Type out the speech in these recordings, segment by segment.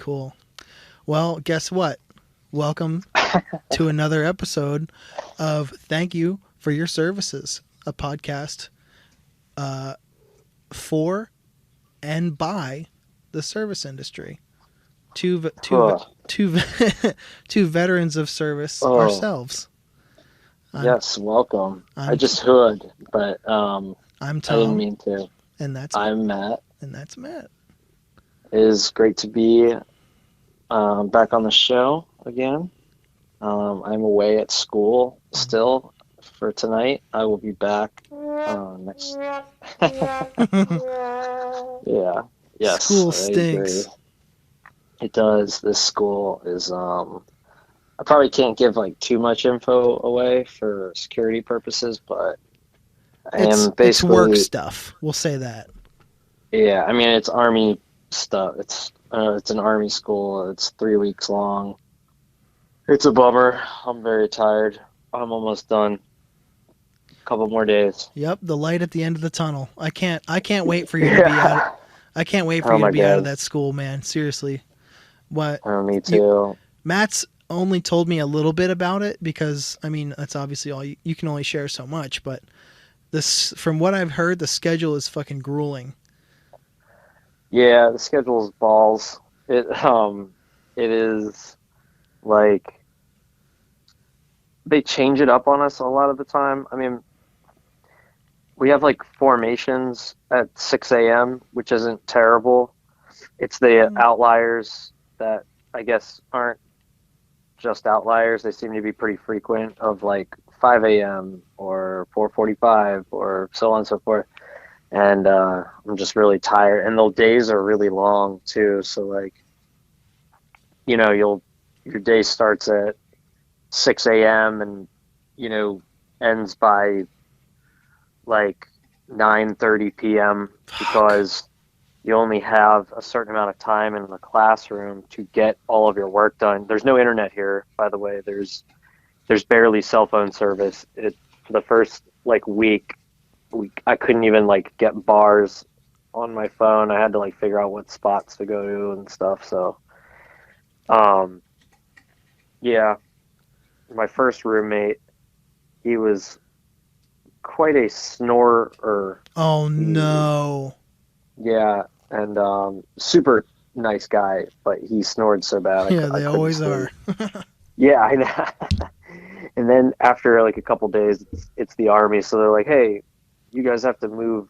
cool. Well, guess what? Welcome to another episode of Thank You for Your Services, a podcast for and by the service industry. Two veterans of service ourselves. Yes, welcome. I just heard, but I'm Tom. I didn't mean to. And I'm Matt. And that's Matt. It is great to be back on the show again. I'm away at school still for tonight. I will be back next. Yeah. Yes. School stinks. It does. This school is. I probably can't give like too much info away for security purposes, but it's work stuff. We'll say that. Yeah, I mean it's Army stuff. It's an Army school. It's 3 weeks long. It's a bummer. I'm very tired. I'm almost done. A couple more days. Yep, the light at the end of the tunnel. I can't wait for you to be out. I can't wait for you to be out of that school, man. Seriously. What? Oh, me too. Matt's only told me a little bit about it because, I mean, that's obviously all you can only share so much, but this, from what I've heard, the schedule is fucking grueling. Yeah, the schedule is balls. It is like they change it up on us a lot of the time. I mean, we have like formations at 6 a.m., which isn't terrible. It's the outliers that I guess aren't just outliers. They seem to be pretty frequent of like 5 a.m. or 4:45 or so on and so forth. And I'm just really tired. And the days are really long too. So like, you know, your day starts at 6 a.m. and, you know, ends by like 9:30 p.m. because you only have a certain amount of time in the classroom to get all of your work done. There's no internet here, by the way. There's barely cell phone service. For the first like week, I couldn't even like get bars on my phone. I had to like figure out what spots to go to and stuff. So, yeah, my first roommate, he was quite a snorer. Oh no. Yeah, and super nice guy, but he snored so bad. Yeah, they always are. Yeah, I know. And then after like a couple days, it's the Army, so they're like, "Hey, you guys have to move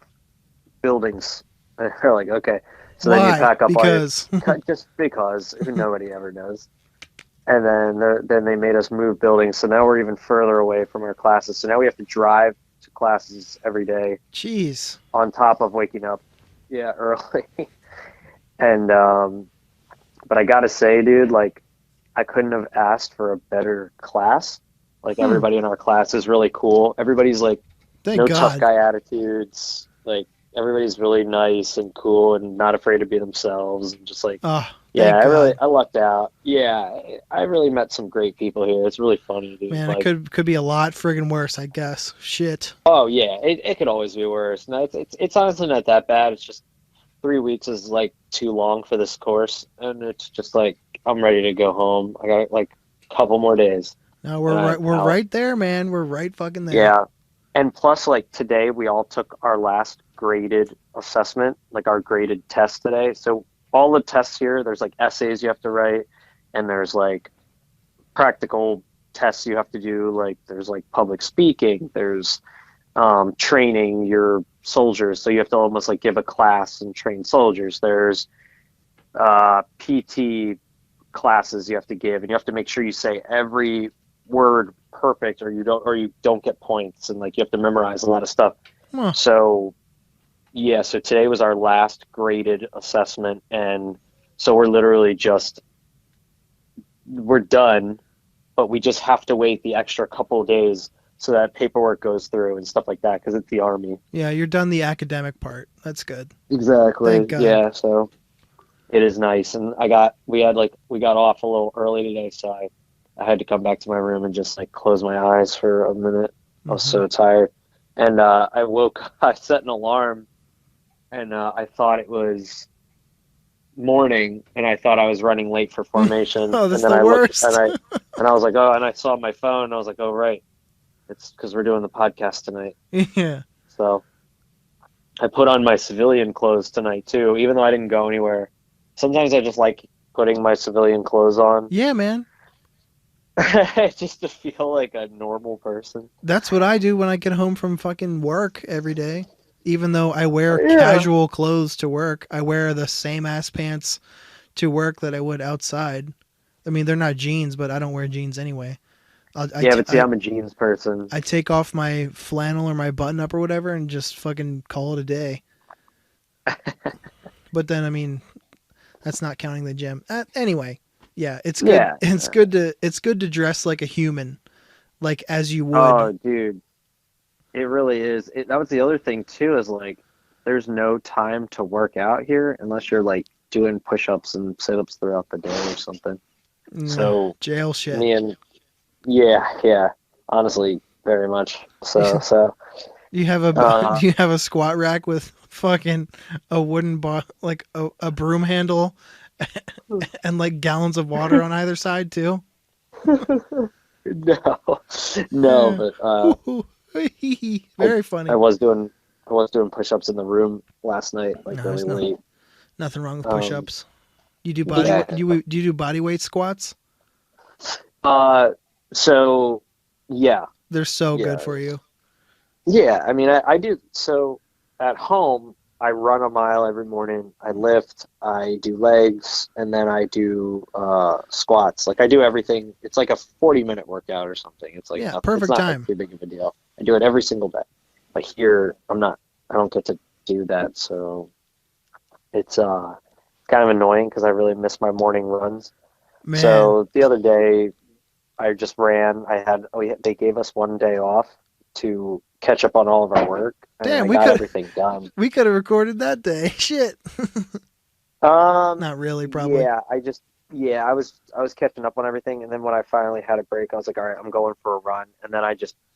buildings." And they're like, "Okay." So Why? Then you pack up because just because nobody ever does. And then they made us move buildings, so now we're even further away from our classes. So now we have to drive to classes every day. Jeez. On top of waking up, early. And but I gotta say, dude, like I couldn't have asked for a better class. Like everybody in our class is really cool. Everybody's like Thank no God. Tough guy attitudes. Like everybody's really nice and cool and not afraid to be themselves. And just like I lucked out. Yeah, I really met some great people here. It's really funny, dude. Man, like, it could be a lot friggin' worse, I guess. Shit. Oh yeah, it could always be worse. No, it's honestly not that bad. It's just 3 weeks is like too long for this course, and it's just like I'm ready to go home. I got like a couple more days. No, we're right there, man. We're right fucking there. Yeah, and plus like today we all took our last graded assessment, like our graded test today. So all the tests here, there's like essays you have to write, and there's like practical tests you have to do. Like there's like public speaking. There's training your soldiers, so you have to almost like give a class and train soldiers. There's PT classes you have to give, and you have to make sure you say every word perfect, or you don't get points, and like you have to memorize a lot of stuff. Huh. So today was our last graded assessment, and so we're literally we're done, but we just have to wait the extra couple of days so that paperwork goes through and stuff like that, because it's the Army. Yeah, you're done the academic part. That's good. Exactly. Thank God. Yeah, so it is nice. And we got off a little early today, so I had to come back to my room and just like close my eyes for a minute. I was so tired. And I set an alarm, and I thought it was morning, and I thought I was running late for formation, Oh, and that's then the I looked worst. and I was like, oh, and I saw my phone, and I was like, oh right, it's because we're doing the podcast tonight. Yeah. So I put on my civilian clothes tonight too, even though I didn't go anywhere. Sometimes I just like putting my civilian clothes on Yeah, man. just to feel like a normal person. That's what I do when I get home from fucking work every day. Even though I wear Yeah. casual clothes to work, I wear the same ass pants to work that I would outside. I mean, they're not jeans, but I don't wear jeans anyway. Yeah, but see, I'm a jeans person. I take off my flannel or my button up or whatever and just fucking call it a day. But then, I mean, that's not counting the gym. Anyway, yeah, it's good. Yeah. It's good to dress like a human, like as you would. Oh, dude, it really is. That was the other thing too, is like, there's no time to work out here unless you're like doing push-ups and sit-ups throughout the day or something. So Jail shit. Yeah, honestly, very much. So You have a uh, do you have a squat rack with fucking a wooden like a broom handle and like gallons of water on either side too? no, Yeah. but Very funny. I was doing push-ups in the room last night, like No, really there's late. nothing wrong with Um, push-ups. You do yeah. do you do body weight squats? So yeah, They're so yeah, good for you. yeah. I mean, I do. So at home, I run a mile every morning. I lift, I do legs, and then I do squats. Like I do everything. It's like a 40-minute workout or something. It's like Yeah, nothing, perfect it's not time. like too big of a deal. I do it every single day. But here, I don't get to do that, so it's kind of annoying because I really miss my morning runs. Man, So the other day, I just ran. They gave us one day off to catch up on all of our work, and damn, I got everything done. we could have recorded that day. Shit. Not really, probably. Yeah, I was catching up on everything, and then when I finally had a break, I was like, all right, I'm going for a run, and then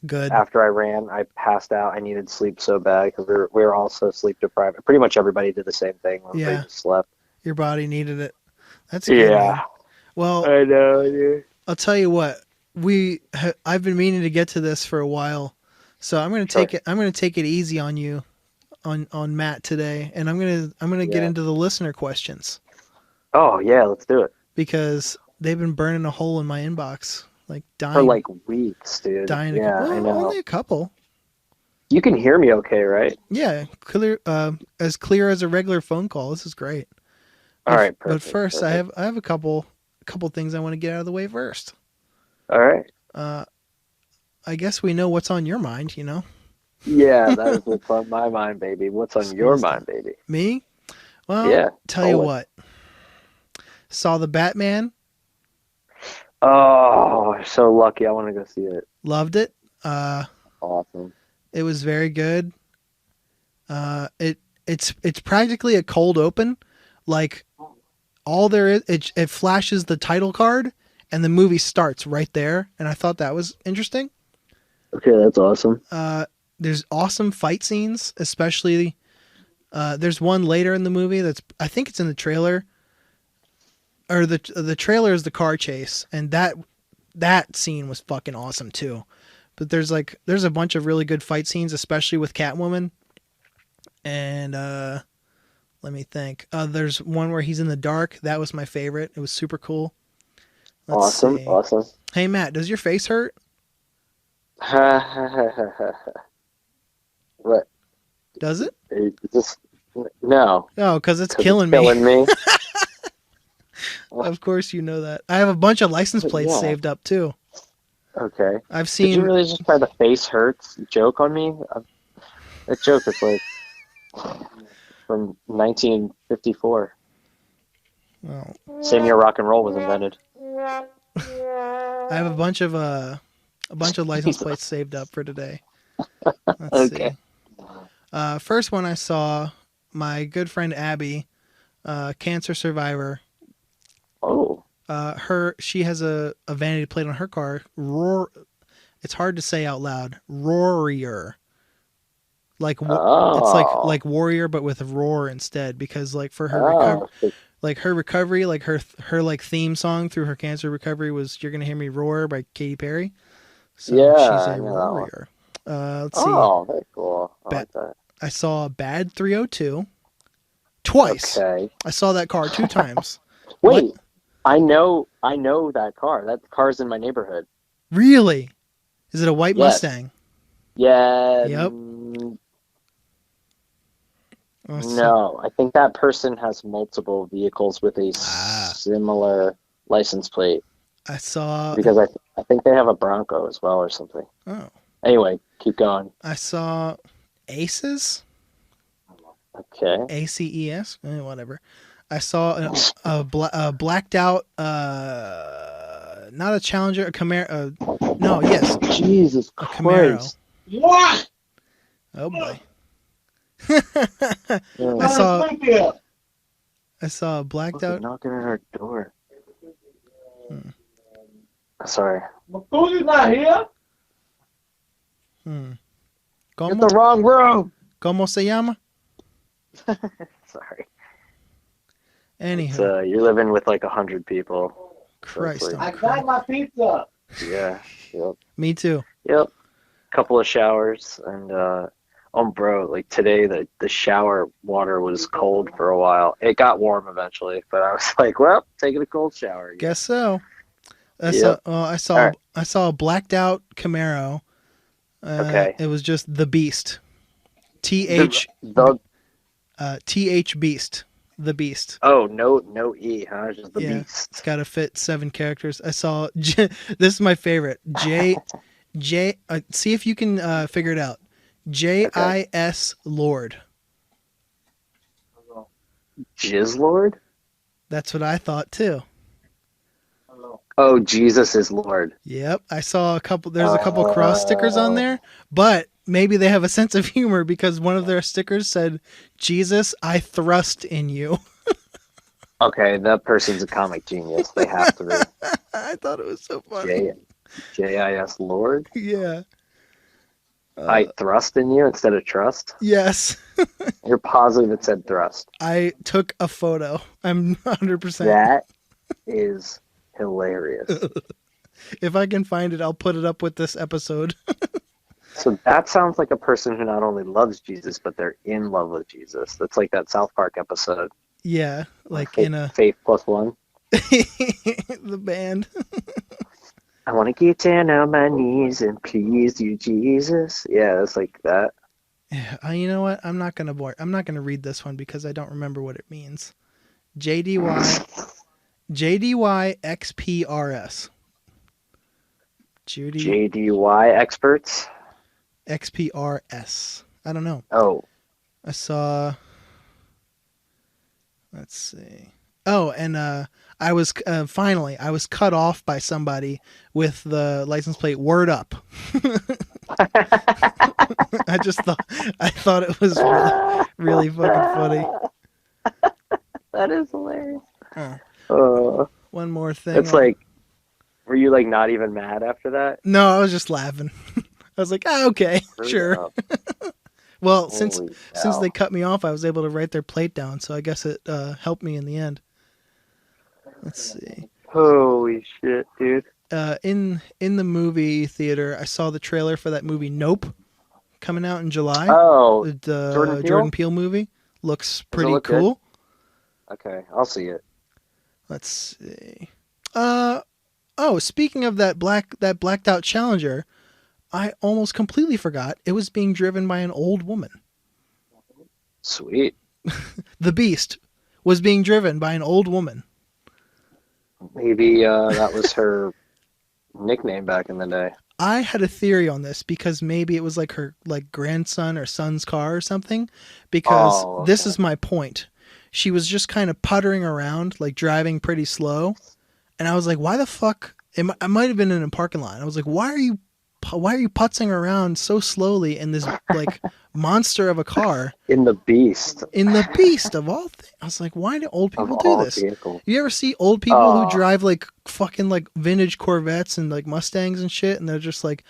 Good. after I ran, I passed out. I needed sleep so bad because we were all so sleep deprived. Pretty much everybody did the same thing. Everybody Yeah. just slept. Your body needed it. That's good. Yeah, Man. Well, I know, dude. I'll tell you what. I've been meaning to get to this for a while, so I'm gonna Sure. take it. I'm gonna take it easy on you, on Matt today, and I'm gonna get Yeah. into the listener questions Oh yeah, let's do it. because they've been burning a hole in my inbox, like For dying, like weeks, dude. dying. Yeah, I Well, know. only a couple. You can hear me okay, right? Yeah, clear. As clear as a regular phone call. This is great. All right, But perfect. first, Perfect. I have a couple things I want to get out of the way first. All right. I guess we know what's on your mind, you know? Yeah, that is what's on my mind, baby. What's on your mind, baby? Me? Well, Yeah. tell you Always. what. Saw the Batman, Oh, so lucky. I want to go see it. loved it. Awesome. It was very good. It's practically a cold open. Like all there is, it flashes the title card and the movie starts right there. And I thought that was interesting. Okay, that's awesome. There's awesome fight scenes, especially there's one later in the movie I think it's in the trailer, or the trailer is the car chase, and that scene was fucking awesome too. But there's a bunch of really good fight scenes, especially with Catwoman. And let me think. There's one where he's in the dark. That was my favorite. It was super cool. Let's see. Awesome. Hey Matt, does your face hurt? What? Does it? Just no. Oh, because it's 'Cause killing it's me. killing me. Of course you know that. I have a bunch of license plates Yeah. saved up too. Okay. I've Did seen. you really just try the face hurts joke on me? That joke is like from 1954. Well, Same year rock and roll was invented. I have a bunch of license plates saved up for today. Let's Okay. see. First one I saw, my good friend Abby, cancer survivor. Oh. She has a vanity plate on her car. It's hard to say out loud. Roarier. It's Oh. like warrior, but with a roar instead. Because like for her Oh. like her recovery, like her like theme song through her cancer recovery was "You're Gonna Hear Me Roar" by Katy Perry. So Yeah, she's I a know that one. warrior. Let's see. Oh, very cool. I Ba- like that. I saw Bad 302 twice. Okay. I saw that car 2 times. Wait, What? I know that car. That car's in my neighborhood. Really? Is it a white Yes. Mustang? Yeah. Yep. No, I think that person has multiple vehicles with a similar license plate. I saw because I think they have a Bronco as well or something. Oh. Anyway, keep going. I saw Aces. Okay. ACES. Whatever. I saw a blacked out. Not a Challenger. A Camaro. No. Yes. Jesus a Christ. Camaro. What? Oh boy. Yeah. I saw a blacked out. Knocking on our door. Sorry. Food is not here. Get ¿Cómo? the wrong room. ¿Cómo se llama? Sorry. Anywho. You're living with like 100 people. Christ. So I got my pizza. yeah. Yep. Me too. Yep. Couple of showers and bro, like today the shower water was cold for a while. It got warm eventually, but I was like, well, taking a cold shower again. Guess so. I saw a blacked out Camaro. Okay. It was just the Beast. TH Beast. The Beast. Oh, no E, huh? Just the Beast. It's got to fit 7 characters. I saw this is my favorite. J see if you can figure it out. JIS Lord. Jizz Lord? That's what I thought too. Oh, Jesus is Lord. Yep, I saw there's a couple cross stickers on there, but maybe they have a sense of humor because one of their stickers said, "Jesus, I thrust in you." Okay, that person's a comic genius. They have to be. I thought it was so funny. JIS Lord? Yeah. I thrust in you instead of trust? Yes. You're positive it said thrust. I took a photo. I'm 100%. That is hilarious. If I can find it, I'll put it up with this episode. So that sounds like a person who not only loves Jesus, but they're in love with Jesus. That's like that South Park episode. Yeah, like Faith plus one. The band. I want to get down on my knees and please you, Jesus. Yeah, it's like that. Yeah, you know what? I'm not gonna read this one because I don't remember what it means. JDY XPRS. JDY experts. XPRS. I don't know. Oh. I saw. Let's see. Oh, and I was finally cut off by somebody with the license plate "Word Up." I thought it was really fucking funny. That is hilarious. One more thing. It's like, were you like not even mad after that? No, I was just laughing. I was like, okay, sure. Well, since they cut me off, I was able to write their plate down, so I guess it helped me in the end. Let's see. Holy shit, dude. In the movie theater, I saw the trailer for that movie Nope coming out in July. Oh, the Jordan Peele movie. Looks pretty cool. Good? Okay, I'll see it. Let's see. Speaking of that blacked out Challenger, I almost completely forgot it was being driven by an old woman. Sweet. The Beast was being driven by an old woman. Maybe that was her nickname back in the day. I had a theory on this because maybe it was like her grandson or son's car or something. Because this is my point. She was just kind of puttering around, like driving pretty slow, and I was like, "Why the fuck?" I might have been in a parking lot. I was like, "Why are you putzing around so slowly in this like monster of a car?" In the Beast. In the Beast of all things. I was like, "Why do old people do this?" Vehicles. You ever see old people who drive like fucking like vintage Corvettes and like Mustangs and shit, and they're just like,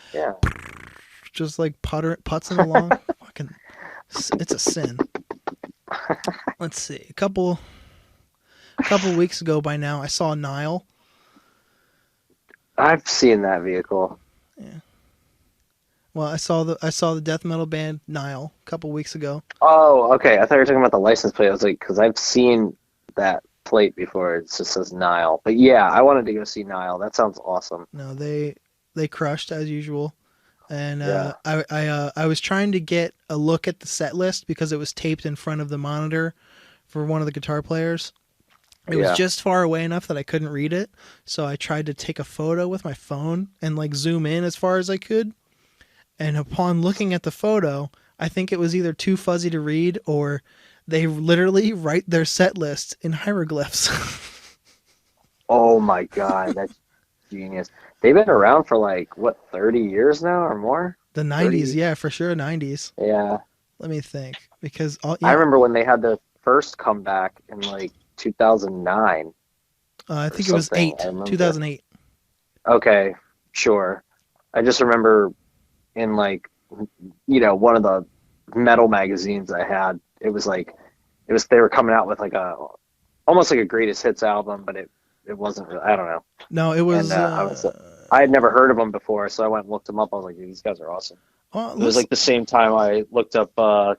just like putzing along? Fucking, it's a sin. Let's see, a couple a couple weeks ago by now, I saw Nile. I've seen that vehicle. Yeah. Well, I saw the death metal band Nile a couple weeks ago. Oh, okay. I thought you were talking about the license plate. I was like, because I've seen that plate before. It just says Nile. But yeah, I wanted to go see Nile. That sounds awesome. No, they crushed as usual. And Yeah. I was trying to get a look at the set list because it was taped in front of the monitor for one of the guitar players. It was just far away enough that I couldn't read it, so I tried to take a photo with my phone and like zoom in as far as I could. And upon looking at the photo, I think it was either too fuzzy to read or they literally write their set list in hieroglyphs. Oh my God, that's genius. They've been around for like, what, 30 years now or more? The 90s, 30? yeah, for sure, 90s. Yeah. Let me think, because I remember when they had the first comeback in like 2009. I think it was 2008. Okay, sure. I just remember in like, one of the metal magazines I had, they were coming out with like almost like a greatest hits album, but it wasn't really, I don't know. No, it was. And I had never heard of them before, so I went and looked them up. I was like, these guys are awesome. Well, it was like the same time I looked up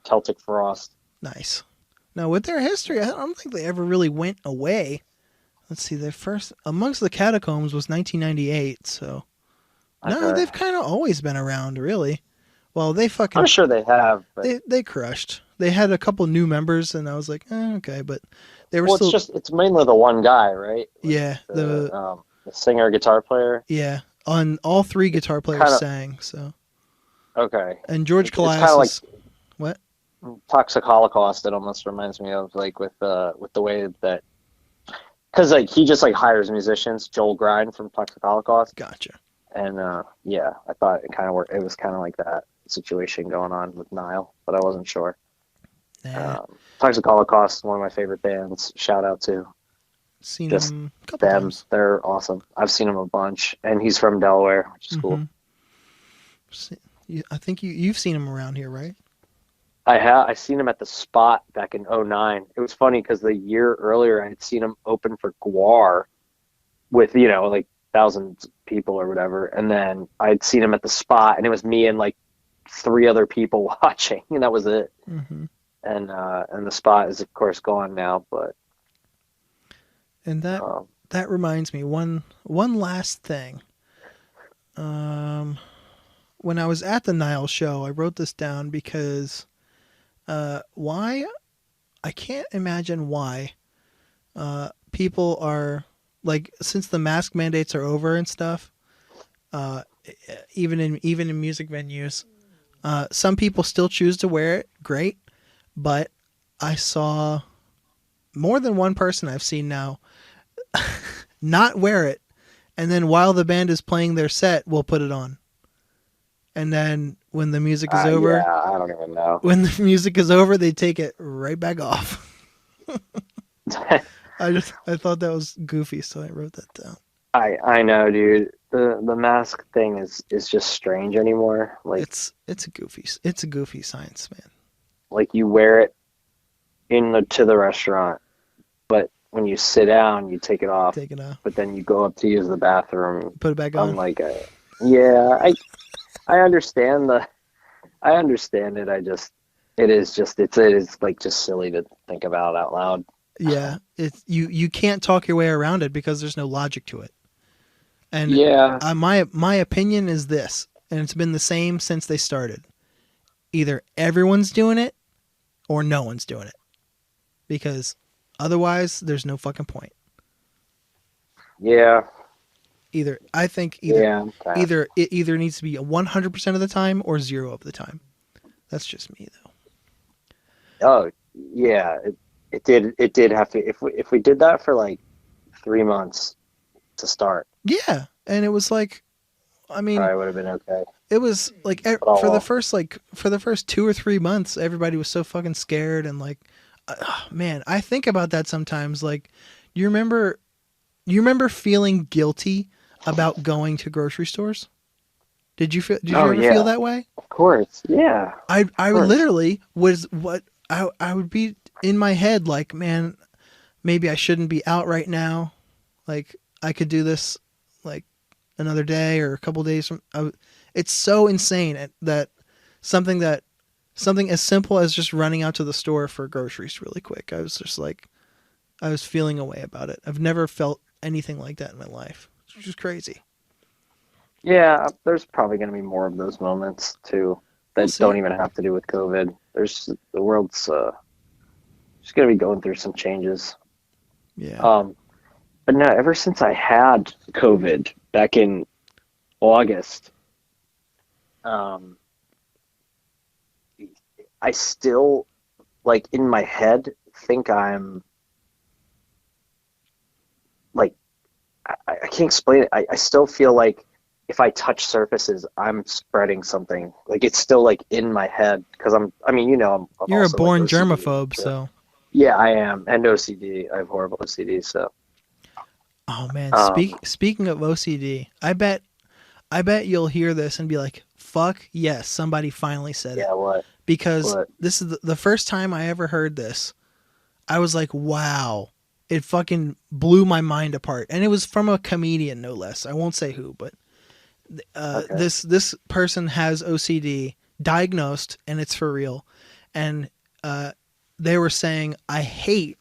Celtic Frost. Nice. Now, with their history, I don't think they ever really went away. Let's see, their first Amongst the Catacombs was 1998, so no, they've kind of always been around, really. Well, I'm sure they have. But... They crushed. They had a couple new members, and I was like, okay, but they were still. It's mainly the one guy, right? Yeah, the singer, guitar player. Yeah, on all three guitar players sang. So. Okay. And George Colias. Kind of like what? Toxic Holocaust. It almost reminds me of like with the way that, because like he just like hires musicians. Joel Grind from Toxic Holocaust. Gotcha. And yeah, I thought it kind of worked. It was kind of like that situation going on with Nile, but I wasn't sure. Nah. Toxic Holocaust, one of my favorite bands. Shout out to seen just them a couple them. times. They're awesome. I've seen them a bunch, and he's from Delaware, which is cool. I think you've seen him around here, right? I seen him at the Spot back in 2009. It was funny because the year earlier I had seen him open for Guar with like thousands of people or whatever, and then I'd seen him at the Spot, and it was me and like 3 other people watching, and that was it. Mm-hmm. And the Spot is of course gone now, but and that reminds me one last thing. When I was at the Nile show, I wrote this down because why I can't imagine why people are like, since the mask mandates are over and stuff, even in music venues, some people still choose to wear it. Great, but I saw more than one person I've seen now not wear it, and then while the band is playing their set, we'll put it on. And then when the music is over, yeah, I don't even know. When the music is over, they take it right back off. I thought that was goofy, so I wrote that down. I know, dude. The mask thing is just strange anymore. Like it's a goofy science, man. Like you wear it to the restaurant, but when you sit down, you take it off. Take it off. But then you go up to use the bathroom. Put it back on. I'm like, yeah, I understand it. It is like just silly to think about out loud. Yeah, you can't talk your way around it because there's no logic to it. And yeah, my opinion is this, and it's been the same since they started. Either everyone's doing it, or no one's doing it, because otherwise there's no fucking point. Yeah. I think it either needs to be 100% of the time or 0 of the time. That's just me though. Oh yeah, it did have to. If we did that for like 3 months to start. Yeah, and it was like, I mean, I would have been okay. It was like for the first 2 or 3 months, everybody was so fucking scared, and like, man, I think about that sometimes. Like, you remember feeling guilty about going to grocery stores? Did you ever feel that way? Of course, yeah. I literally was I would be in my head like, man, maybe I shouldn't be out right now. Like I could do this like another day or a couple days from. It's so insane that something as simple as just running out to the store for groceries really quick. I was just like, I was feeling a way about it. I've never felt anything like that in my life. It's just crazy. Yeah, there's probably going to be more of those moments too that We'll don't see. even have to do with COVID. The world's just going to be going through some changes. Yeah. But no, ever since I had COVID back in August, um, I still, like, in my head, think I'm like, I can't explain it. I still feel like if I touch surfaces, I'm spreading something. Like, it's still like in my head because I'm You're a also like born OCD. germaphobe, So. so. Yeah, I am, and OCD. I have horrible OCD. So, Oh man, um, speaking of OCD, I bet you'll hear this and be like, "Fuck yes, somebody finally said it." yeah, what, Because what? this is the first time I ever heard this. I was like, "Wow." It fucking blew my mind apart. And it was from a comedian no less. I won't say who, but Okay. this person has OCD diagnosed and it's for real. And they were saying, "I hate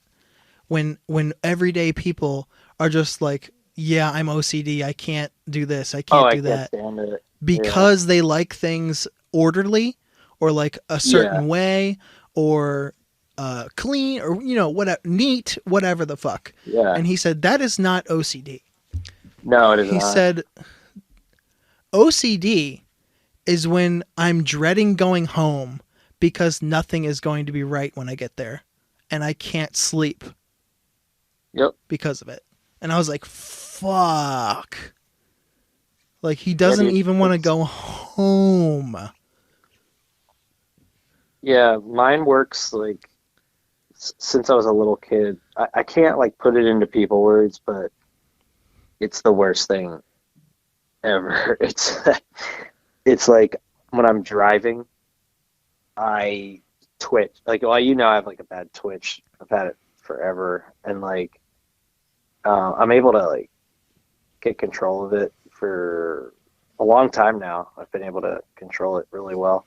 when everyday people are just like, yeah, I'm OCD. I can't do this. I Oh, can't I do can't that." stand it. Yeah, Because they like things orderly or like a yeah, certain way or clean or, whatever, neat, whatever the fuck. yeah. And he said, that is not OCD. No, it is He not. said, OCD is when I'm dreading going home because nothing is going to be right when I get there and I can't sleep Yep. because of it. And I was like, fuck. Like, he Yeah, doesn't dude. even want to It's go home. yeah. Mine works like since I was a little kid. I can't like put it into people words, but it's the worst thing ever. It's like when I'm driving, I twitch. Like, well, I have like a bad twitch. I've had it forever, and like I'm able to like get control of it for a long time now. I've been able to control it really well.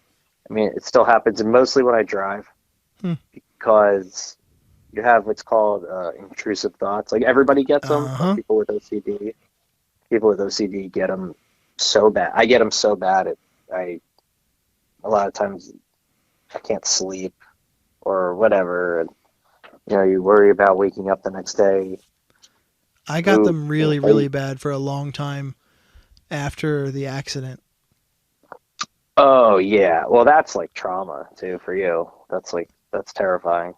I mean, it still happens, and mostly when I drive, Hmm. because you have what's called intrusive thoughts. Like everybody gets them, but Uh-huh. people with OCD get them so bad. I get them so bad. I a lot of times I can't sleep or whatever, and you worry about waking up the next day. I got Poop. them really, really bad for a long time after the accident. Oh yeah, well that's like trauma too for you. That's terrifying.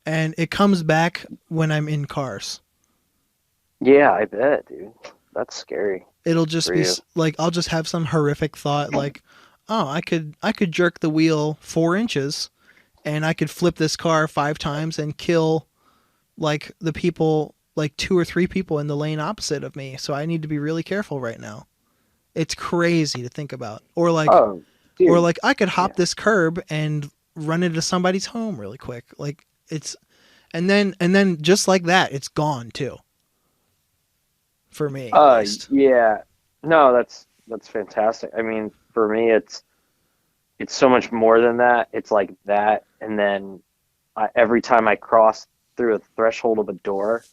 And it comes back when I'm in cars. Yeah, I bet, dude. That's scary It'll just for be you. like, I'll just have some horrific thought like, oh, I could jerk the wheel 4 inches and I could flip this car 5 times and kill like the people, like two or three people in the lane opposite of me. So I need to be really careful right now. It's crazy to think about. Oh, Or dude. like I could hop Yeah. this curb and run into somebody's home really quick. Like it's and then just like that, it's gone too. For me at least. Yeah. No, that's fantastic. I mean, for me, it's so much more than that. It's like that, and then every time I cross through a threshold of a door,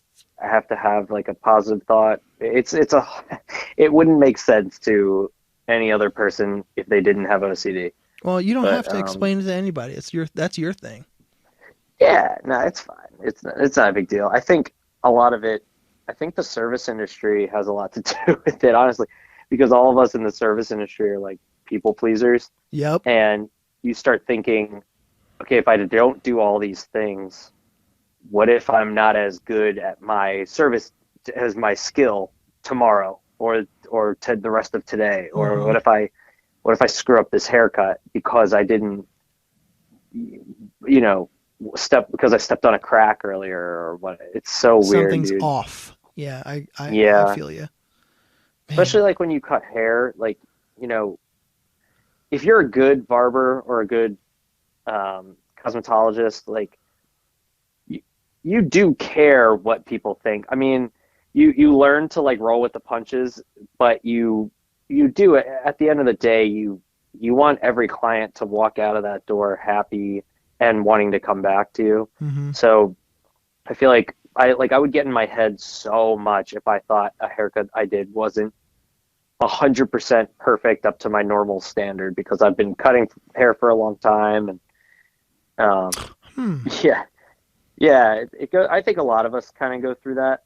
I have to have like a positive thought. It wouldn't make sense to any other person if they didn't have OCD. Well, you don't have But to explain it to anybody. That's your thing. yeah, no, it's fine. It's not a big deal. I think a lot of it. I think the service industry has a lot to do with it, honestly, because all of us in the service industry are like people pleasers, Yep. and you start thinking, okay, if I don't do all these things, what if I'm not as good at my service as my skill tomorrow, or to the rest of today, or Mhm. what if I screw up this haircut because I didn't, you know, because I stepped on a crack earlier, or what? It's so weird, Something's dude. off. Yeah, I Yeah, feel you. especially Man. like when you cut hair, like, you know, if you're a good barber or a good cosmetologist, like you do care what people think. I mean, you learn to like roll with the punches, but you do it at the end of the day. You want every client to walk out of that door happy and wanting to come back to you. Mm-hmm. So I feel like I would get in my head so much if I thought a haircut I did wasn't 100% perfect up to my normal standard, because I've been cutting hair for a long time, and I think a lot of us kind of go through that.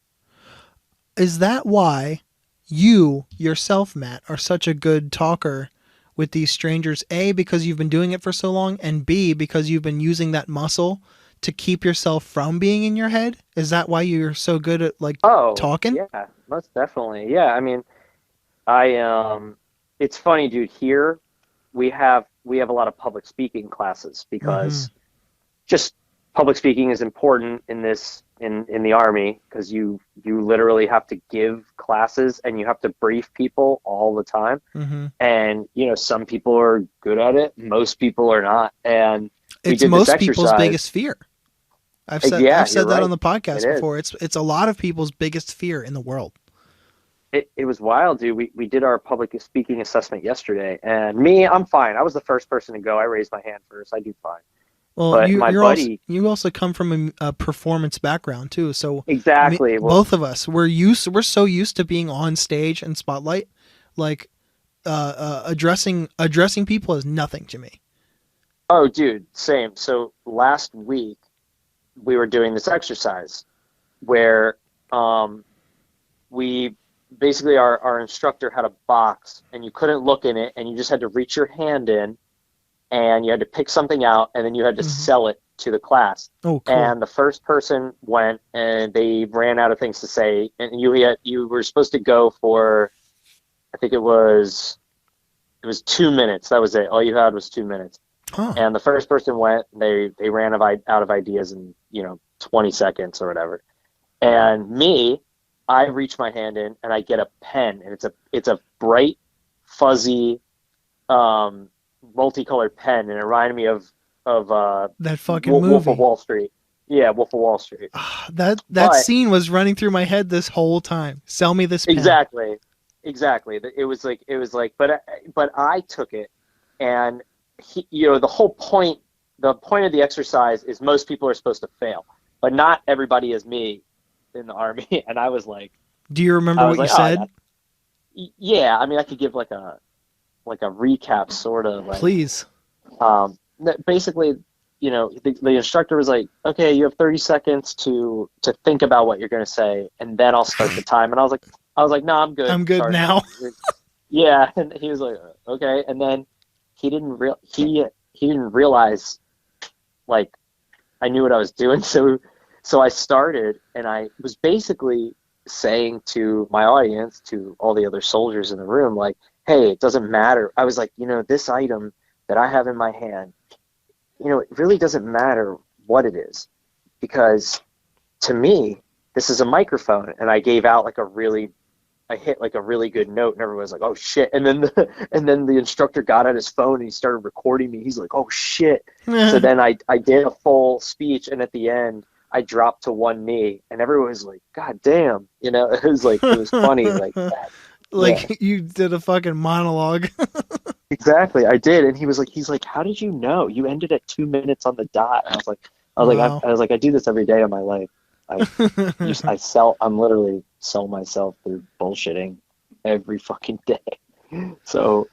Is that why you yourself, Matt, are such a good talker with these strangers? A, because you've been doing it for so long, and B, because you've been using that muscle to keep yourself from being in your head? Is that why you're so good at like talking? Yeah, most definitely. Yeah, I mean, it's funny, dude. Here we have a lot of public speaking classes, because just public speaking is important in the Army, because you literally have to give classes and you have to brief people all the time. And some people are good at it, most people are not, and it's most people's biggest fear. I've said that on the podcast before. It's a lot of people's biggest fear in the world. It was wild, dude. We did our public speaking assessment yesterday, and I'm fine. I was the first person to go. I raised my hand first. I do fine. Well, but you also come from a performance background too, so exactly. I mean, both of us we're so used to being on stage and spotlight, like addressing people is nothing to me. Oh, dude, same. So last week we were doing this exercise where we basically our instructor had a box and you couldn't look in it, and you just had to reach your hand in and you had to pick something out, and then you had to sell it to the class. Oh, cool. And the first person went and they ran out of things to say, and you were supposed to go for, I think it was 2 minutes. That was it. All you had was 2 minutes. Huh. And the first person went, they ran out of ideas in 20 seconds or whatever. And me, I reach my hand in and I get a pen, and it's a bright, fuzzy, multicolored pen, and it reminded me of that fucking Wolf movie, of Wall Street. Yeah, Wolf of Wall Street. That scene was running through my head this whole time. Sell me this pen. Exactly. It was like, but I took it, and the whole point, the point of the exercise is most people are supposed to fail, but not everybody is me in the Army. And I was like, do you remember what you said? Yeah, I mean, I could give like a recap, sort of. Like, please. Basically, the instructor was like, okay, you have 30 seconds to think about what you're going to say, and then I'll start the time. And I was like, no, I'm good. I'm good now. Yeah, and he was like, okay, and then he didn't realize, like, I knew what I was doing. So I started, and I was basically saying to my audience, to all the other soldiers in the room, like, hey, it doesn't matter. I was like, this item that I have in my hand, it really doesn't matter what it is, because to me, this is a microphone. And I gave out I hit like a really good note, and everyone was like, oh shit. And then the instructor got on his phone and he started recording me. He's like, oh shit. So then I did a full speech, and at the end I dropped to one knee, and everyone was like, god damn. It was funny like that. Like, yeah. You did a fucking monologue. Exactly, I did. And he's like, how did you know? You ended at 2 minutes on the dot. And I was like, I do this every day of my life. I'm literally sell myself through bullshitting every fucking day. So,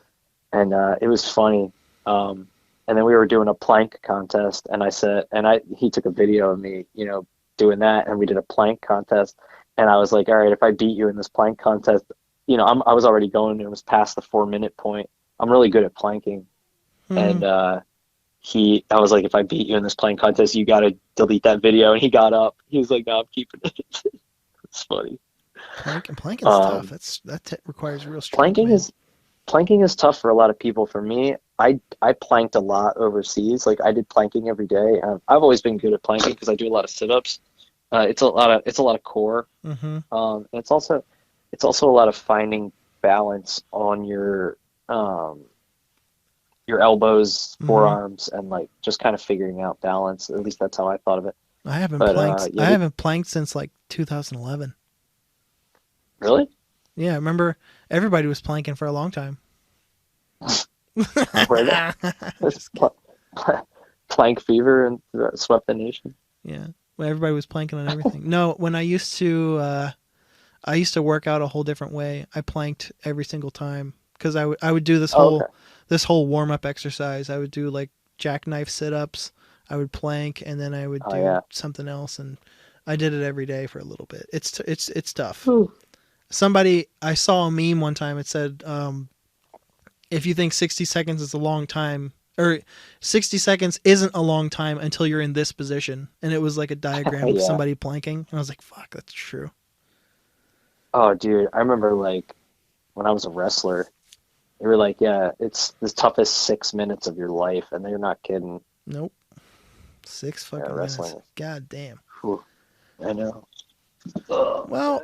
and it was funny. And then we were doing a plank contest, and he took a video of me, doing that, and we did a plank contest. And I was like, all right, if I beat you in this plank contest, I was already going, and it was past the 4-minute point. I'm really good at planking. And I was like, if I beat you in this plank contest, you got to delete that video. And he got up. He was like, no, I'm keeping it. It's funny. Planking's tough. That requires real strength. Planking is tough for a lot of people. For me, I planked a lot overseas. Like, I did planking every day. I've always been good at planking because I do a lot of sit-ups. It's a lot of core. And it's also a lot of finding balance on your elbows, forearms, and like just kind of figuring out balance. At least that's how I thought of it. I haven't But planked. yeah, I haven't planked since like 2011. really? Yeah, I remember everybody was planking for a long time. Where that Just kidding. plank fever and swept the nation. Yeah, well, everybody was planking on everything. No, when I used to work out a whole different way. I planked every single time because I would do Oh, okay. this whole warm up exercise. I would do like jackknife sit ups. I would plank and then I would Oh, do yeah. something else, and I did it every day for a little bit. It's tough. Whew. I saw a meme one time. It said, if you think 60 seconds is a long time, or 60 seconds isn't a long time until you're in this position. And it was like a diagram of Yeah. somebody planking. And I was like, fuck, that's true. Oh, dude, I remember like when I was a wrestler, they were like, yeah, it's the toughest 6 minutes of your life, and they're not kidding. Nope. 6 fucking minutes. wrestling. God damn. Whew. I know. Oh, Well,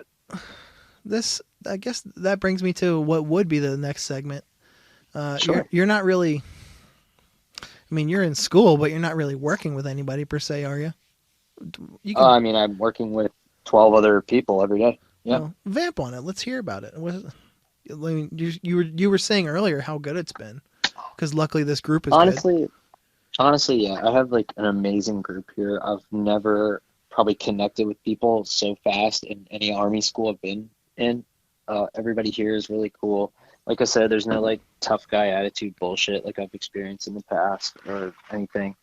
I guess that brings me to what would be the next segment. Sure. You're not really, I mean, you're in school, but you're not really working with anybody per se, are you? You can, I mean, I'm working with 12 other people every day. Yeah. well, vamp on it. Let's hear about it. I mean, you were saying earlier how good it's been, because luckily this group is good. Honestly, yeah, I have like an amazing group here. I've never probably connected with people so fast in any army school I've been in. Everybody here is really cool. Like I said, there's no like tough guy attitude bullshit like I've experienced in the past or anything.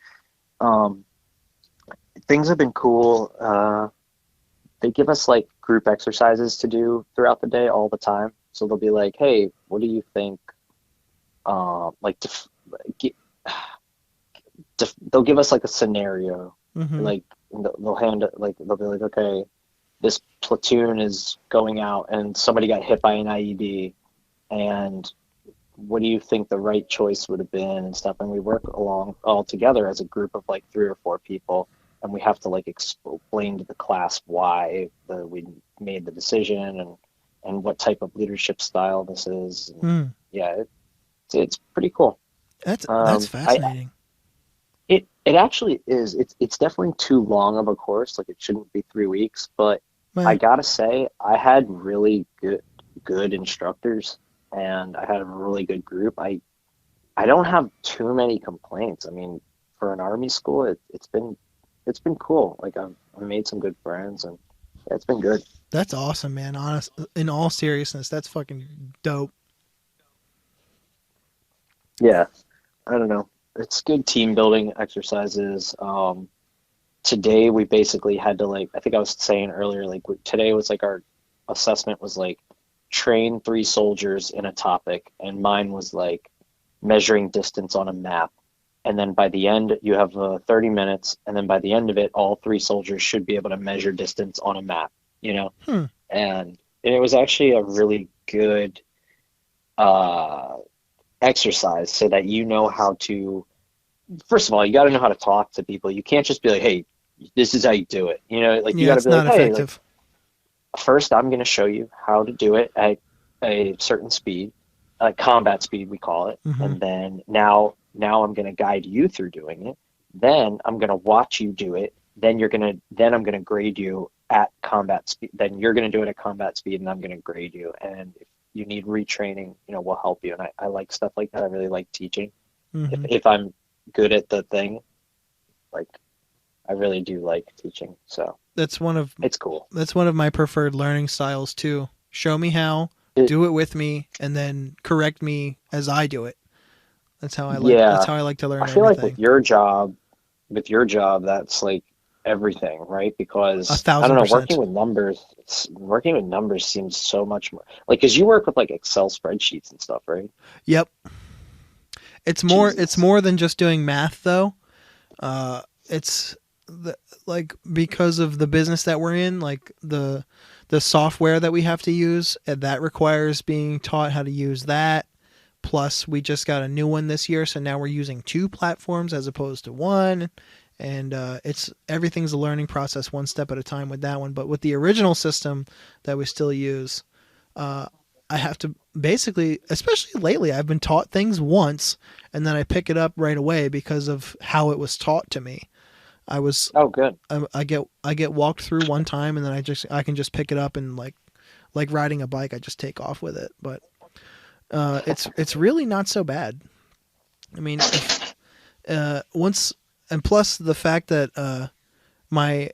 Things have been cool. They give us like group exercises to do throughout the day all the time. So they'll be like, "Hey, what do you think?" They'll give us like a scenario. Mm-hmm. Like they'll hand it, like they'll be like, "Okay, this platoon is going out and somebody got hit by an IED, and what do you think the right choice would have been?" and stuff. And we work along all together as a group of like 3 or 4 people, and we have to like explain to the class why we made the decision and what type of leadership style this is. And yeah, it's pretty cool. That's fascinating. It actually is. It's definitely too long of a course. Like it shouldn't be 3 weeks, but I gotta say I had really good instructors, and I had a really good group. I don't have too many complaints. I mean, for an army school, it's been cool. Like I've made some good friends, and yeah, it's been good. That's awesome, man. Honest, in all seriousness, that's fucking dope. Yeah, I don't know. It's good team building exercises. Today we basically had to like, I think I was saying earlier, like today was like our assessment was like train 3 soldiers in a topic, and mine was like measuring distance on a map. And then by the end, you have 30 minutes, and then by the end of it, all 3 soldiers should be able to measure distance on a map, you know? And it was actually a really good exercise, so that you know how to, first of all, you got to know how to talk to people. You can't just be like, "Hey, this is how you do it." You know, like you got to be like, "Hey, like, first I'm going to show you how to do it at a certain speed, combat speed we call it, and then now I'm going to guide you through doing it. Then I'm going to watch you do it. Then I'm going to grade you at combat speed. Then you're going to do it at combat speed, and I'm going to grade you. And if you need retraining, we'll help you." And I like stuff like that. I really like teaching. If I'm good at the thing, like I really do like teaching. So it's cool. That's one of my preferred learning styles too. Show me how, do it with me, and then correct me as I do it. That's how I like. Yeah, that's how I like to learn. I feel everything. Like with your job, that's like everything, right? Because 1,000%. I don't know, working with numbers seems so much more like, because you work with like Excel spreadsheets and stuff, right? Yep. It's more than just doing math though. It's like, because of the business that we're in, like the software that we have to use, and that requires being taught how to use that. Plus, we just got a new one this year, so now we're using 2 platforms as opposed to 1. And everything's a learning process, one step at a time with that one. But with the original system that we still use, I have to basically, especially lately, I've been taught things once, and then I pick it up right away because of how it was taught to me. Oh, good. I get walked through one time, and then I can just pick it up and like riding a bike, I just take off with it. But it's really not so bad. I mean, once, and plus the fact that my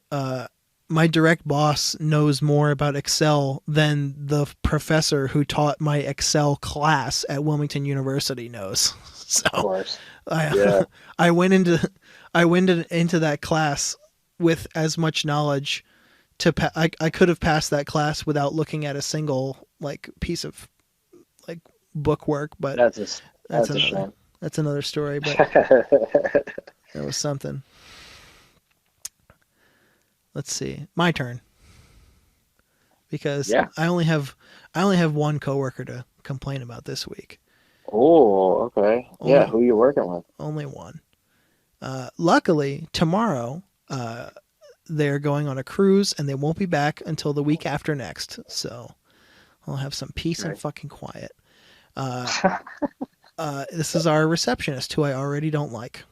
my direct boss knows more about Excel than the professor who taught my Excel class at Wilmington University knows. So Of course. I I went into that class with as much knowledge I could have passed that class without looking at a single like piece of like book work, but That's a shame. that's another story, but that was something. Let's see. My turn. Because Yeah. I only have one coworker to complain about this week. Oh, okay. Yeah, who are you working with? Only one. Luckily, tomorrow, they're going on a cruise and they won't be back until the week after next. So I'll have some peace and fucking quiet. This is our receptionist, who I already don't like.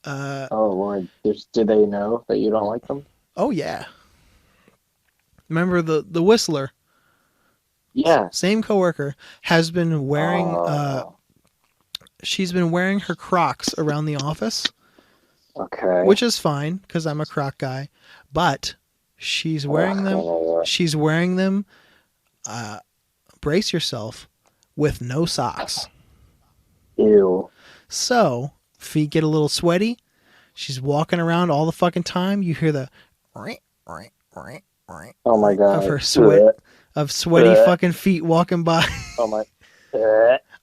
Oh, Lord. Do they know that you don't like them? Oh, yeah. Remember the Whistler? Yeah. Same coworker has been wearing she's been wearing her Crocs around the office. Okay. Which is fine because I'm a Croc guy, but she's wearing them brace yourself, with no socks. Ew. So feet get a little sweaty. She's walking around all the fucking time. You hear the Oh my God. of her sweat of sweaty fucking feet walking by. Oh my.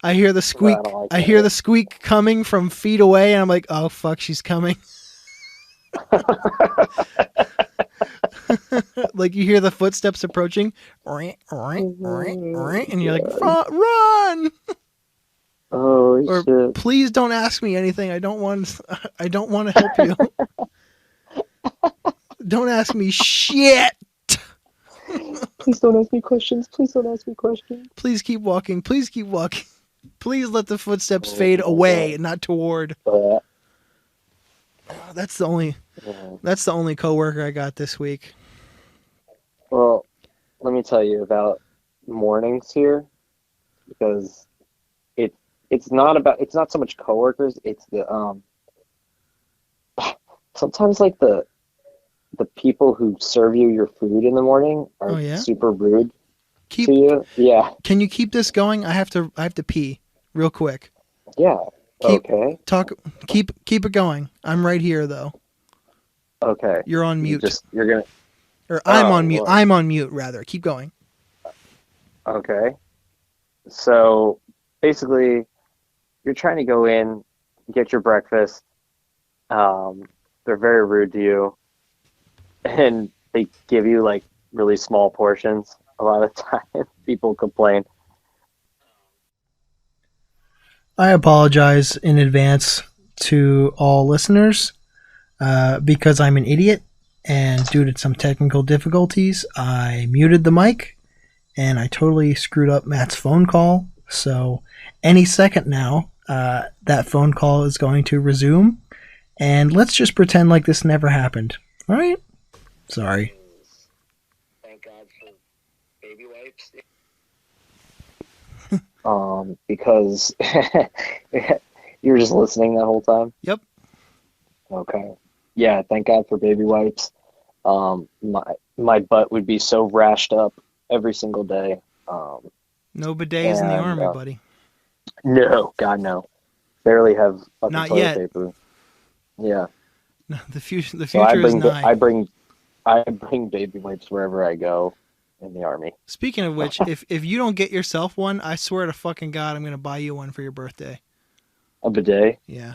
I hear the squeak. I hear the squeak coming from feet away, and I'm like, "Oh fuck, she's coming!" Like you hear the footsteps approaching, and you're like, "Run!" Oh Or shit. please don't ask me anything. I don't want to help you. Don't ask me shit. Please don't ask me questions. Please don't ask me questions. Please keep walking. Please keep walking. Please let the footsteps fade away, not toward. That's the only coworker I got this week. Well, let me tell you about mornings here, because it's not so much coworkers. It's the sometimes like the people who serve you your food in the morning are super rude to you. Yeah. Can you keep this going? I have to pee real quick. Yeah. Keep it going. I'm right here though. Okay. You're on mute. I'm on mute. Well. I'm on mute rather. Keep going. Okay. So basically, you're trying to go in, get your breakfast. They're very rude to you, and they give you like really small portions. A lot of time, people complain. I apologize in advance to all listeners because I'm an idiot, and due to some technical difficulties, I muted the mic and I totally screwed up Matt's phone call. So any second now, that phone call is going to resume, and let's just pretend like this never happened. All right? Sorry. Thank God for baby wipes. Because you were just listening that whole time? Yep. Okay. Yeah, thank God for baby wipes. My butt would be so rashed up every single day. No bidets in the army, buddy. No, God no. Barely have fucking Not toilet yet. paper. Yeah. No, the future So is nigh. I bring baby wipes wherever I go in the army. Speaking of which, if you don't get yourself one, I swear to fucking God, I'm gonna buy you one for your birthday. A bidet? Yeah.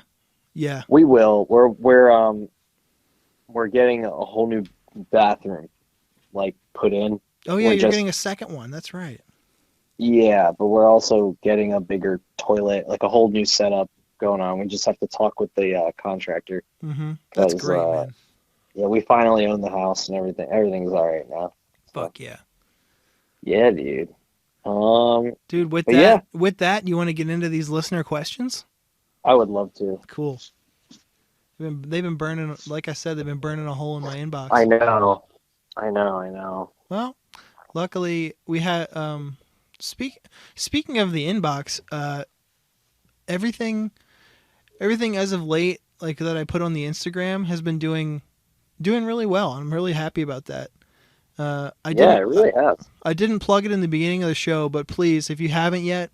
Yeah. We will. We're getting a whole new bathroom, like, put in. Oh yeah, you're getting a second one. That's right. Yeah, but we're also getting a bigger toilet, like a whole new setup going on. We just have to talk with the contractor. Mm-hmm. That's great, man. Yeah, we finally own the house and everything. Everything's all right now. Fuck yeah. Yeah, dude. Dude, with that, you want to get into these listener questions? I would love to. Cool. They've been burning, like I said, they've been burning a hole in my inbox. I know. Well, luckily we had speaking of the inbox, everything as of late, like that I put on the Instagram, has been doing really well. I'm really happy about that. It really has. I didn't plug it in the beginning of the show, but please, if you haven't yet,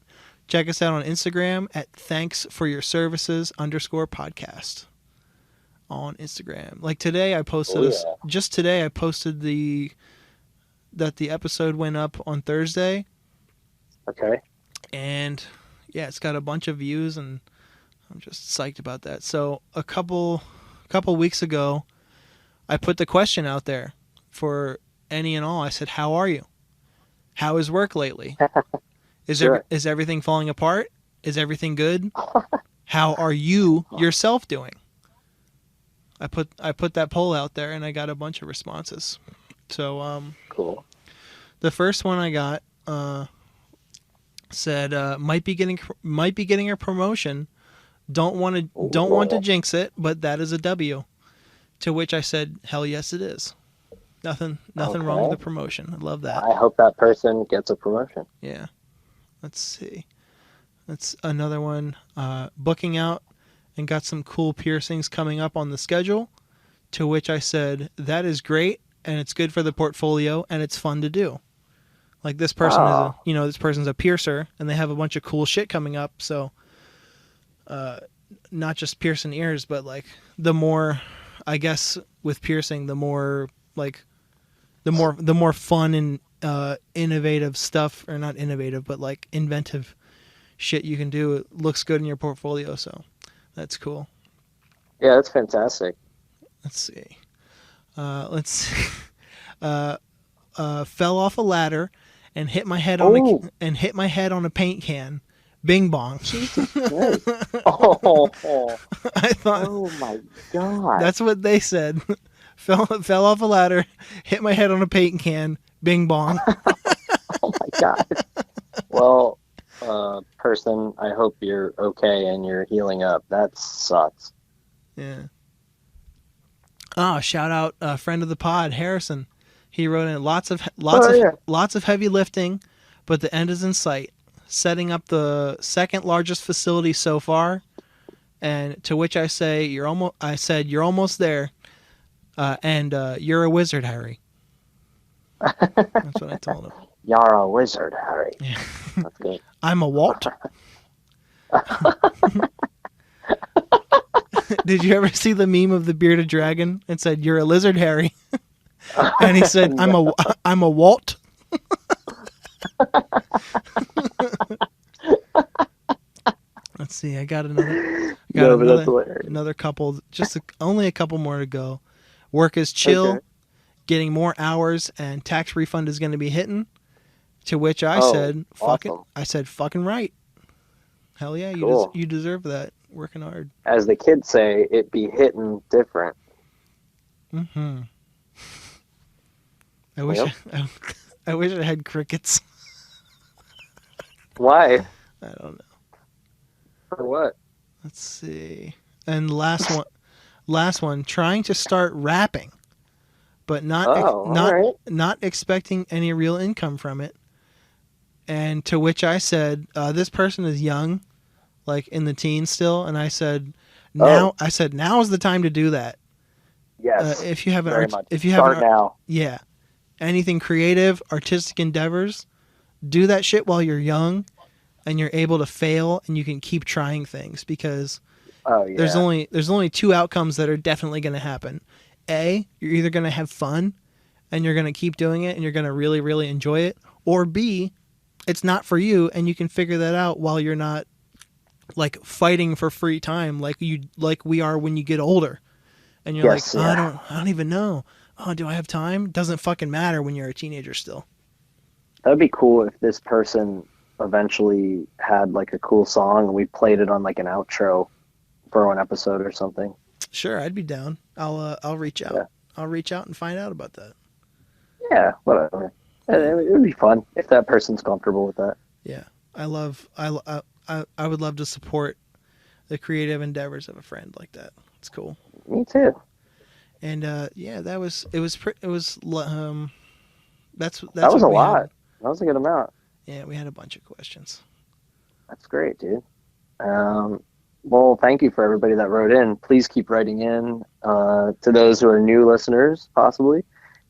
check us out on Instagram at ThankYouForUrServices_podcast on Instagram. Like today, I posted just today. I posted that the episode went up on Thursday. Okay. And yeah, it's got a bunch of views, and I'm just psyched about that. So a couple weeks ago, I put the question out there for any and all. I said, "How are you? How is work lately? Is everything falling apart? Is everything good? How are you yourself doing?" I put that poll out there, and I got a bunch of responses. So cool. The first one I got said might be getting a promotion. Don't want to jinx it, but that is a W. To which I said, hell yes, it is. Nothing wrong with the promotion. I love that. I hope that person gets a promotion. Yeah. Let's see. That's another one. Booking out and got some cool piercings coming up on the schedule. To which I said, that is great, and it's good for the portfolio, and it's fun to do. Like this person this person's a piercer, and they have a bunch of cool shit coming up. So, not just piercing ears, but like the more, I guess, with piercing, the more fun and innovative stuff, or not innovative, but like inventive shit you can do. It looks good in your portfolio, so that's cool. Yeah, that's fantastic. Let's see. Fell off a ladder and hit my head on a paint can. Bing bong. Jesus Christ. Oh. I thought. Oh my God. That's what they said. Fell off a ladder, hit my head on a paint can. Bing bong. Oh my God. Well, person, I hope you're okay and you're healing up. That sucks. Yeah. Oh, shout out a friend of the pod, Harrison. He wrote in lots of heavy lifting, but the end is in sight. Setting up the second largest facility so far, and to which I say you're almost there, and you're a wizard, Harry. That's what I told him. You're a wizard, Harry. Yeah. That's good. I'm a Walt. Did you ever see the meme of the bearded dragon? It said, "You're a lizard, Harry," and he said, No. "I'm a Walt." Let's see. I got another couple. Only a couple more to go. Work is chill. Okay. Getting more hours, and tax refund is going to be hitting. To which I said, awesome. Fucking right. Hell yeah, cool. You deserve that. Working hard. As the kids say, it be hitting different. Mm-hmm. I wish I had crickets. Why? I don't know. For what? Let's see. And last one. Trying to start rapping, but not expecting any real income from it. And to which I said, this person is young, like in the teens still, and I said, now is the time to do that. Yes. If you haven't, now. Yeah. Anything creative, artistic endeavors, do that shit while you're young, and you're able to fail, and you can keep trying things, because there's only two outcomes that are definitely going to happen. A, you're either going to have fun, and you're going to keep doing it, and you're going to really, really enjoy it, or B, it's not for you, and you can figure that out while you're not like fighting for free time like we are when you get older, and you're I don't even know. Oh, do I have time? Doesn't fucking matter when you're a teenager still. That'd be cool if this person eventually had like a cool song and we played it on like an outro for an episode or something. Sure, I'd be down. I'll reach out. Yeah. I'll reach out and find out about that. Yeah, whatever. It would be fun if that person's comfortable with that. Yeah, I would love to support the creative endeavors of a friend like that. It's cool. Me too. And yeah, that was that's That was what a we lot. had. That was a good amount. Yeah, we had a bunch of questions. That's great, dude. Well, thank you for everybody that wrote in. Please keep writing in. To those who are new listeners, possibly,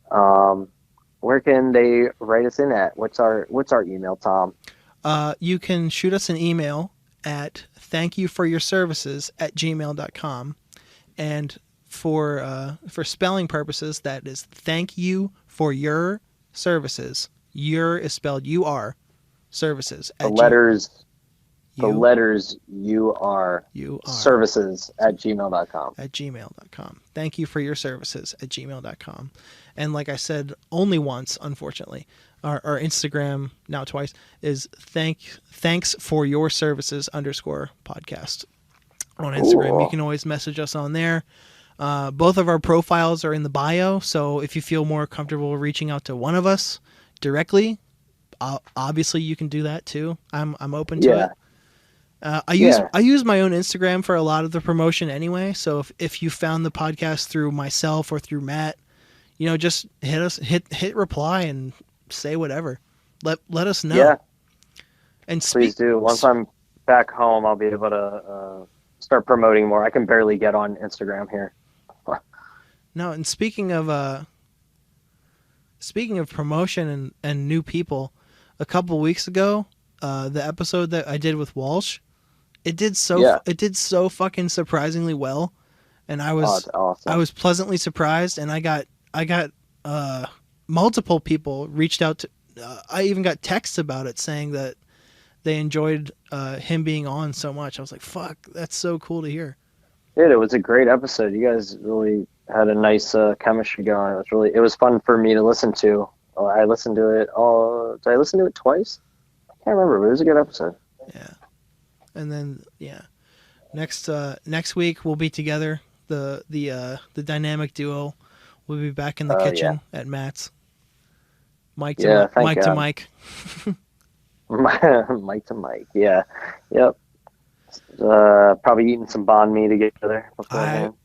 where can they write us in at? What's our email, Tom? You can shoot us an email at ThankYouForUrServices@gmail.com, and for spelling purposes, that is ThankYouForUrServices. Your is spelled U-R, services. The letters U-R, services at gmail.com. At gmail.com. Thank you for your services at gmail.com. And like I said, only once, unfortunately, our Instagram, now twice, is thanks for your services _podcast on Instagram. Ooh. You can always message us on there. Both of our profiles are in the bio, so if you feel more comfortable reaching out to one of us directly, obviously you can do that too. I'm open to it. I use my own Instagram for a lot of the promotion anyway. So if you found the podcast through myself or through Matt, just hit reply and say whatever. Let us know. Yeah. And please do. Once I'm back home, I'll be able to start promoting more. I can barely get on Instagram here. No, and speaking of promotion and new people, a couple weeks ago, the episode that I did with Walsh, it did so fucking surprisingly well, and I was awesome. I was pleasantly surprised, and I got multiple people reached out to. I even got texts about it saying that they enjoyed him being on so much. I was like, "Fuck, that's so cool to hear." Dude, it was a great episode. You guys really had a nice chemistry going. It was fun for me to listen to. I listened to it. Did I listen to it twice? I can't remember, but it was a good episode. Yeah. And then next week we'll be together. The dynamic duo will be back in the kitchen at Matt's. Mike to Mike. Mike to Mike. Yeah. Yep. Probably eating some banh mi together beforehand.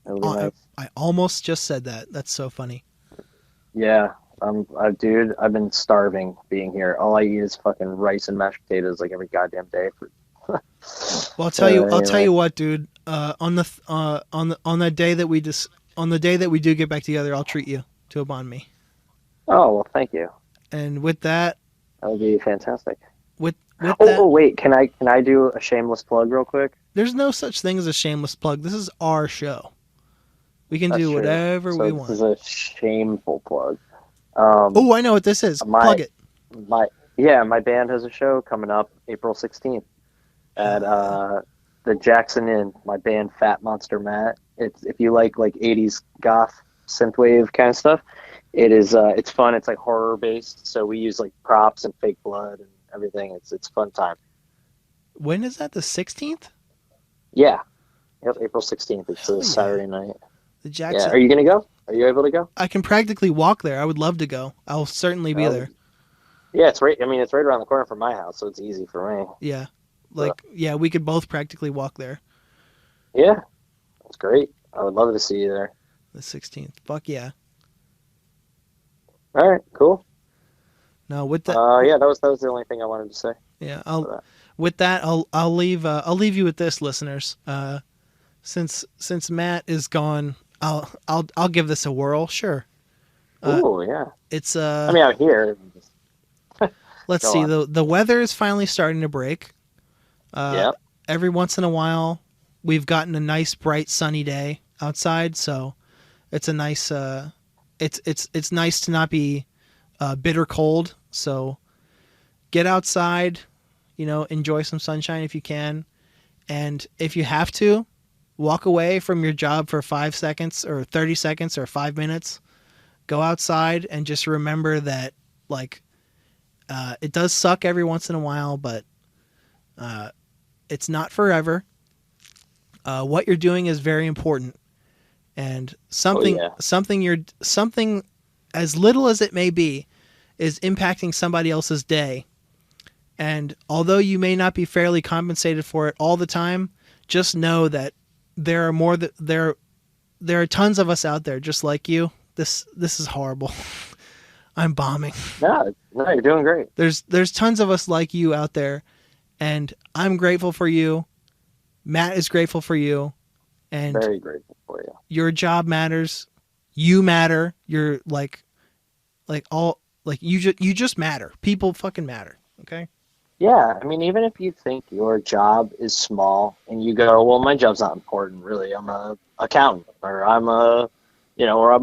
I almost just said that. That's so funny. Yeah. Dude, I've been starving being here. All I eat is fucking rice and mashed potatoes like every goddamn day. Well, I'll tell you what, dude. On the day that we do get back together, I'll treat you to a banh mi. Oh well, thank you. And with that would be fantastic. Wait, can I do a shameless plug real quick? There's no such thing as a shameless plug. This is our show. We can do whatever we want. This is a shameful plug. I know what this is. Plug it. My band has a show coming up April 16th at the Jackson Inn. My band Fat Monster Matt. If you like 80s goth synthwave kind of stuff, it's fun. It's like horror based, so we use like props and fake blood and everything. It's a fun time. When is that? The 16th? Yeah. Yep, April 16th. It's a Saturday night. The Jackson. Yeah. Are you gonna go? Are you able to go? I can practically walk there. I would love to go. I'll certainly be there. Yeah, it's right. I mean, it's right around the corner from my house, so it's easy for me. Yeah, we could both practically walk there. Yeah, that's great. I would love to see you there. The 16th. Fuck yeah. All right, cool. No, with that. Yeah, that was the only thing I wanted to say. Yeah, I'll leave you with this, listeners. Since Matt is gone, I'll give this a whirl. Sure. Oh yeah. It's I mean, out here. Let's see. The weather is finally starting to break. Yep. Every once in a while, we've gotten a nice, bright, sunny day outside, so it's a nice. It's nice to not be bitter cold. So get outside, enjoy some sunshine if you can, and if you have to, walk away from your job for 5 seconds or 30 seconds or 5 minutes. Go outside and just remember that, it does suck every once in a while, but it's not forever. What you're doing is very important, and something as little as it may be is impacting somebody else's day. And although you may not be fairly compensated for it all the time, just know that there there are tons of us out there just like you. This is horrible. I'm bombing. No, you're doing great. There's tons of us like you out there, and I'm grateful for you. Matt is grateful for you, and Very grateful for you. your job matters. You matter. You're you just matter. People fucking matter. Okay. Yeah, I mean, even if you think your job is small and you go, well, my job's not important, really. I'm a accountant, or I'm a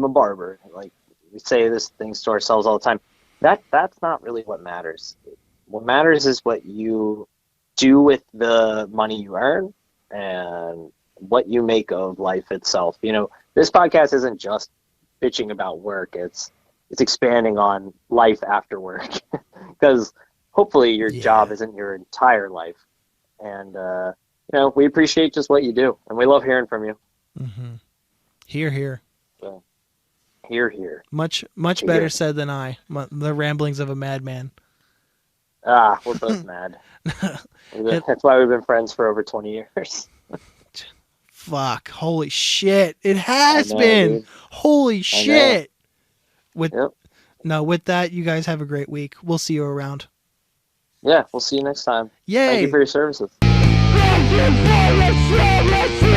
barber. Like, we say this things to ourselves all the time. That's not really what matters. What matters is what you do with the money you earn and what you make of life itself. You know, this podcast isn't just bitching about work. It's expanding on life after work, because hopefully your job isn't your entire life. And, we appreciate just what you do, and we love hearing from you. Mm-hmm. Hear. So, hear. Much better said than I. The ramblings of a madman. We're both mad. That's why we've been friends for over 20 years. Fuck. Holy shit. It has been. Dude. Holy shit. With that, you guys have a great week. We'll see you around. Yeah, we'll see you next time. Yay. Thank you for your services. Thank you for your services.